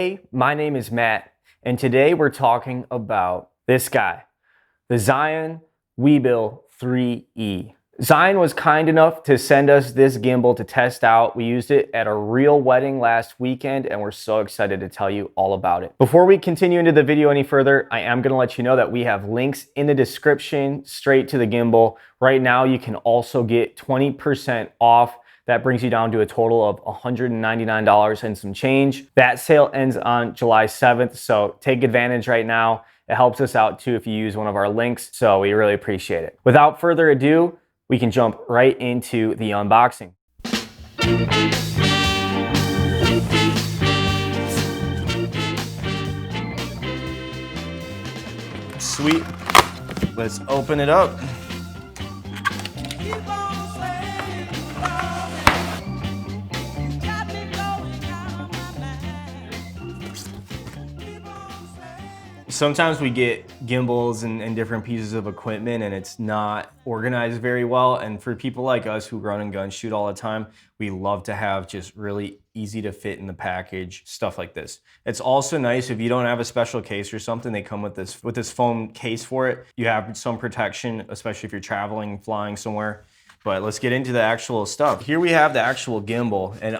Hey, my name is Matt, and today we're talking about this guy, the Zhiyun Weebill 3E. Zhiyun was kind enough to send us this gimbal to test out. We used it at a real wedding last weekend, and we're so excited to tell you all about it. Before we continue into the video any further, I am going to let you know that we have links in the description straight to the gimbal. Right now, you can also get 20% off. That brings you down to a total of $199 and some change. That sale ends on July 7th, so take advantage right now. It helps us out too if you use one of our links, so we really appreciate it. Without further ado, we can jump right into the unboxing. Sweet. Let's open it up. Sometimes we get gimbals and different pieces of equipment and it's not organized very well. And for people like us who run and gun shoot all the time, we love to have just really easy to fit in the package, stuff like this. It's also nice if you don't have a special case or something, they come with this foam case for it. You have some protection, especially if you're traveling, flying somewhere. But let's get into the actual stuff. Here we have the actual gimbal, and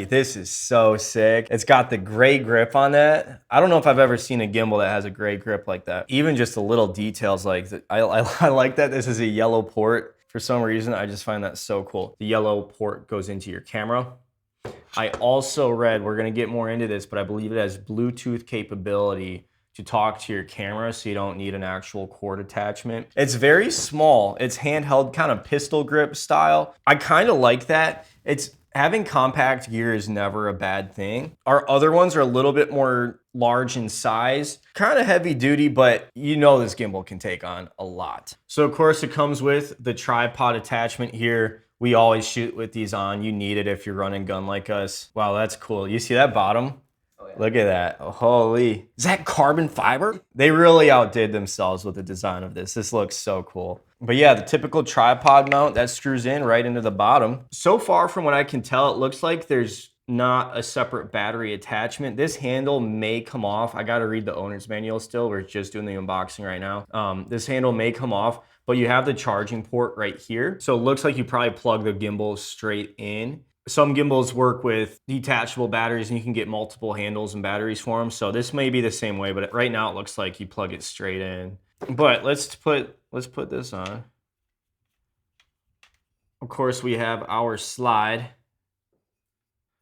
this is so sick. It's got the gray grip on that. I don't know if I've ever seen a gimbal that has a gray grip like that. Even just the little details like that. I like that this is a yellow port. For some reason, I just find that so cool. The yellow port goes into your camera. I also read, we're gonna get more into this, but I believe it has Bluetooth capability to talk to your camera, so you don't need an actual cord attachment. It's very small. It's handheld, kind of pistol grip style. I kind of like that. Having compact gear is never a bad thing. Our other ones are a little bit more large in size, kind of heavy duty, but you know this gimbal can take on a lot. So of course it comes with the tripod attachment here. We always shoot with these on. You need it if you're running gun like us. Wow, that's cool. You see that bottom? Look at that. Oh, holy. Is that carbon fiber? They really outdid themselves with the design of this. This looks so cool. But yeah, the typical tripod mount that screws in right into the bottom. So far from what I can tell, it looks like there's not a separate battery attachment. This handle may come off. I got to read the owner's manual still. We're just doing the unboxing right now. This handle may come off, but you have the charging port right here. So it looks like you probably plug the gimbal straight in. Some gimbals work with detachable batteries and you can get multiple handles and batteries for them. So this may be the same way, but right now it looks like you plug it straight in. But let's put this on. Of course, we have our slide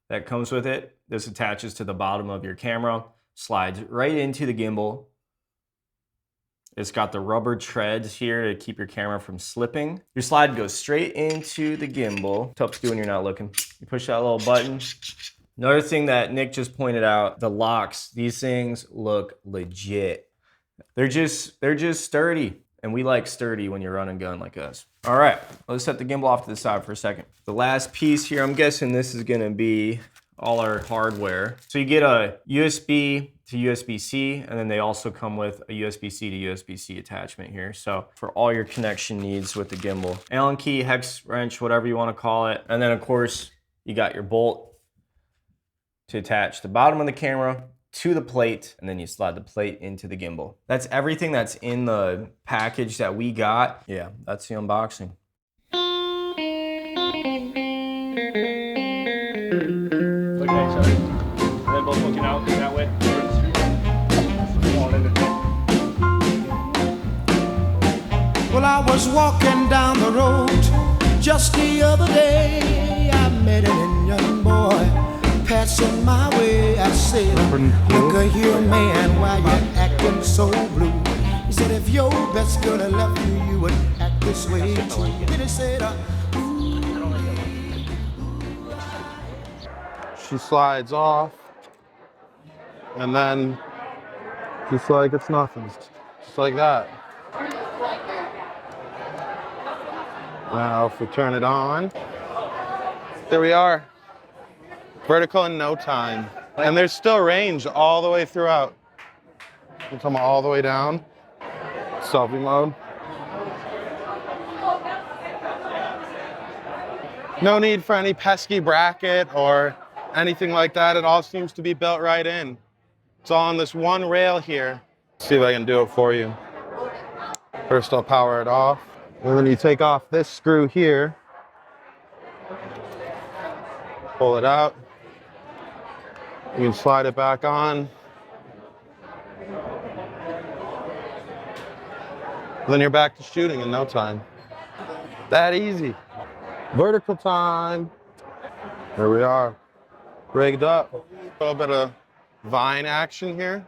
that comes with it. This attaches to the bottom of your camera, slides right into the gimbal. It's got the rubber treads here to keep your camera from slipping. Your slide goes straight into the gimbal. Tough to do when you're not looking. You push that little button. Another thing that Nick just pointed out, the locks. These things look legit. They're just sturdy. And we like sturdy when you're running gun like us. All right, let's set the gimbal off to the side for a second. The last piece here, I'm guessing this is gonna be all our hardware. So you get a USB to USB-C, and then they also come with a USB-C to USB-C attachment here. So for all your connection needs with the gimbal. Allen key, hex wrench, whatever you want to call it. And then of course, you got your bolt to attach the bottom of the camera to the plate, and then you slide the plate into the gimbal. That's everything that's in the package that we got. Yeah, that's the unboxing. Okay, so they're both looking out that way. Well, I was walking down the road just the other day. I met an young boy passing my way. I said, look here, man, why you acting so blue? He said, if your best girl had left you, you would act this way too. Then he said, she slides off, and then just like it's nothing, just like that. Now if we turn it on, there we are. Vertical in no time. And there's still range all the way throughout. We'll come all the way down. Selfie mode. No need for any pesky bracket or anything like that. It all seems to be built right in. It's all on this one rail here. Let's see if I can do it for you. First, I'll power it off. And then you take off this screw here. Pull it out. You can slide it back on. Then you're back to shooting in no time. That easy. Vertical time. There we are. Rigged up. A little bit of vine action here.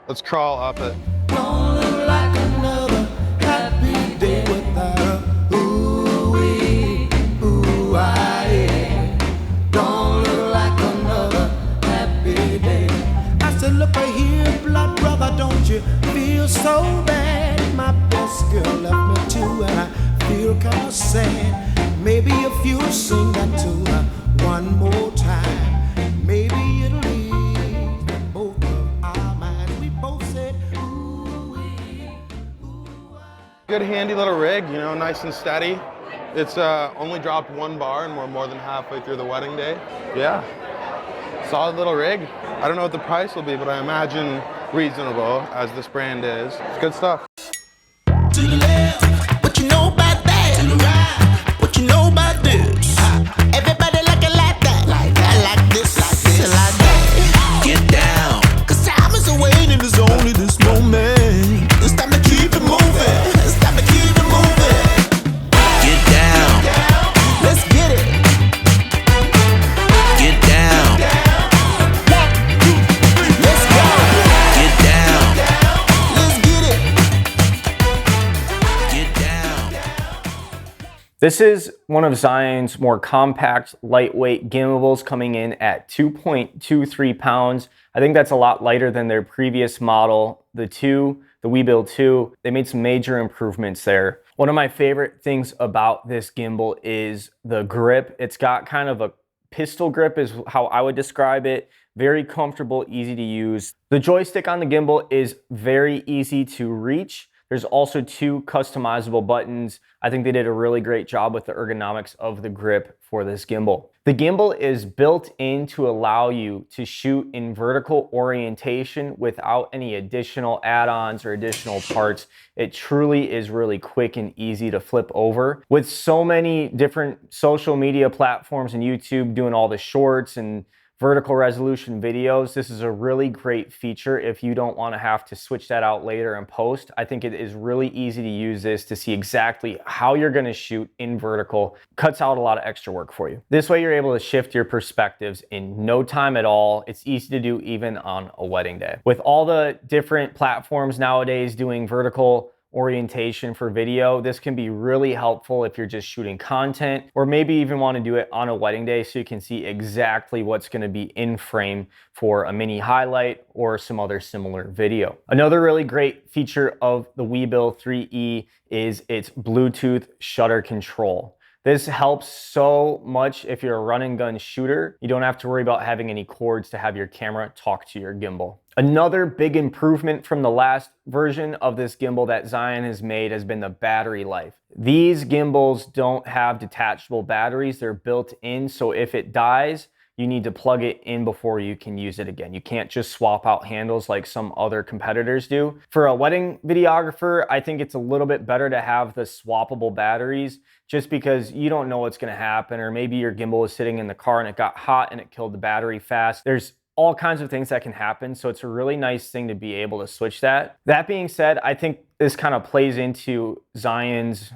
Let's crawl up it. Don't look like another happy day without a ooh-wee, ooh-ah-yeah. Don't look like another happy day. I said, look right here, blood brother, don't you feel so bad? My best girl left me too, and I feel kind of sad. Maybe if you sing that to her one more time, maybe it'll ease both of our minds. We both said, ooh-wee, ooh-ah. Good handy little rig, you know, nice and steady. It's only dropped 1 bar and we're more than halfway through the wedding day. Yeah, solid little rig. I don't know what the price will be, but I imagine reasonable as this brand is. It's good stuff. To the left, what you know about that? To the right, what you know about this? Everybody like it like that, like this, and like that. Get down, 'cause time is waiting, there's only this moment. It's time to keep it moving. It's time to keep it moving. Get down, let's get it. Get down, 1, 2, 3, let's go. Get down, let's get it. Get down. This is one of Zhiyun's more compact, lightweight gimbals, coming in at 2.23 pounds. I think that's a lot lighter than their previous model, the Weebill 2. They made some major improvements there. One of my favorite things about this gimbal is the grip. It's got kind of a pistol grip is how I would describe it. Very comfortable, easy to use. The joystick on the gimbal is very easy to reach. There's also 2 customizable buttons. I think they did a really great job with the ergonomics of the grip for this gimbal. The gimbal is built in to allow you to shoot in vertical orientation without any additional add-ons or additional parts. It truly is really quick and easy to flip over. With so many different social media platforms and YouTube doing all the shorts and vertical resolution videos, this is a really great feature if you don't want to have to switch that out later in post. I think it is really easy to use this to see exactly how you're going to shoot in vertical. Cuts out a lot of extra work for you. This way you're able to shift your perspectives in no time at all. It's easy to do even on a wedding day. With all the different platforms nowadays doing vertical orientation for video, this can be really helpful if you're just shooting content, or maybe even want to do it on a wedding day so you can see exactly what's going to be in frame for a mini highlight or some other similar video. Another really great feature of the Weebill 3E is its Bluetooth shutter control. This helps so much if you're a run and gun shooter. You don't have to worry about having any cords to have your camera talk to your gimbal. Another big improvement from the last version of this gimbal that Zhiyun has made has been the battery life. These gimbals don't have detachable batteries. They're built in, so if it dies, you need to plug it in before you can use it again. You can't just swap out handles like some other competitors do. For a wedding videographer, I think it's a little bit better to have the swappable batteries, just because you don't know what's gonna happen, or maybe your gimbal was sitting in the car and it got hot and it killed the battery fast. There's all kinds of things that can happen, so it's a really nice thing to be able to switch that. That being said, I think this kind of plays into Zhiyun's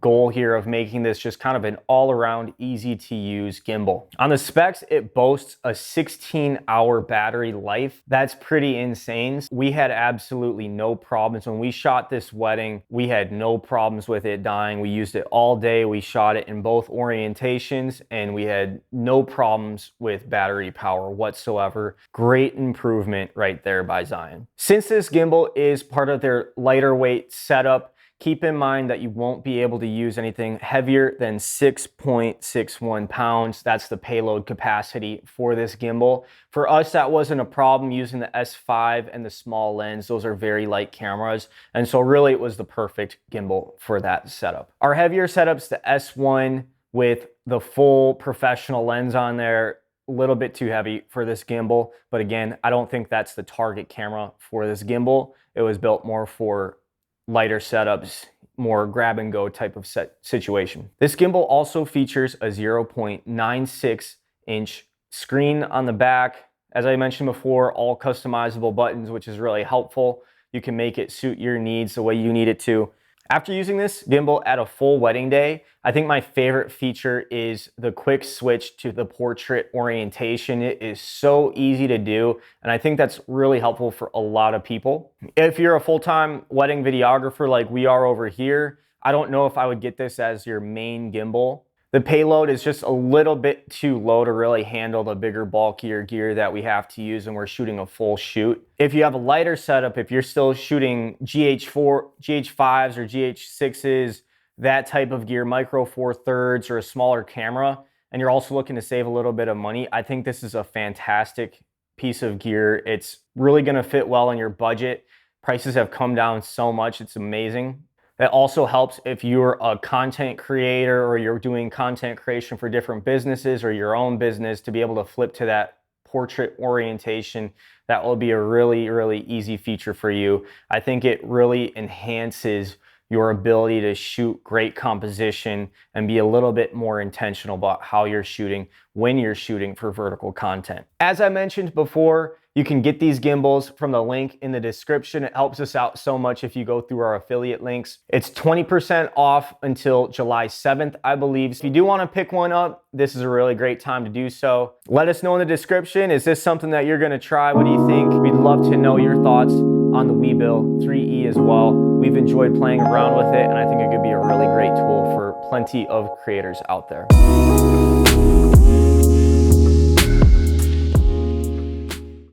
goal here of making this just kind of an all-around easy to use gimbal. On the specs, it boasts a 16-hour battery life. That's pretty insane. We had absolutely no problems. When we shot this wedding, we had no problems with it dying. We used it all day. We shot it in both orientations and we had no problems with battery power whatsoever. Great improvement right there by Zhiyun. Since this gimbal is part of their lighter weight setup, keep in mind that you won't be able to use anything heavier than 6.61 pounds. That's the payload capacity for this gimbal. For us, that wasn't a problem using the S5 and the small lens. Those are very light cameras. And so really it was the perfect gimbal for that setup. Our heavier setup's the S1 with the full professional lens on there. a little bit too heavy for this gimbal, but again, I don't think that's the target camera for this gimbal. It was built more for lighter setups, more grab and go type of situation. This gimbal also features a 0.96 inch screen on the back. As I mentioned before, all customizable buttons, which is really helpful. You can make it suit your needs the way you need it to. After using this gimbal at a full wedding day, I think my favorite feature is the quick switch to the portrait orientation. It is so easy to do, and I think that's really helpful for a lot of people. If you're a full-time wedding videographer like we are over here, I don't know if I would get this as your main gimbal. The payload is just a little bit too low to really handle the bigger, bulkier gear that we have to use when we're shooting a full shoot. If you have a lighter setup, if you're still shooting GH5s or GH6s, that type of gear, micro four thirds or a smaller camera, and you're also looking to save a little bit of money, I think this is a fantastic piece of gear. It's really gonna fit well in your budget. Prices have come down so much, it's amazing. It also helps if you're a content creator or you're doing content creation for different businesses or your own business to be able to flip to that portrait orientation. That will be a really, really easy feature for you. I think it really enhances your ability to shoot great composition and be a little bit more intentional about how you're shooting when you're shooting for vertical content. As I mentioned before, you can get these gimbals from the link in the description. It helps us out so much if you go through our affiliate links. It's 20% off until July 7th, I believe. If you do want to pick one up, this is a really great time to do so. Let us know in the description. Is this something that you're going to try? What do you think? We'd love to know your thoughts on the Weebill 3E as well. We've enjoyed playing around with it, and I think it could be a really great tool for plenty of creators out there.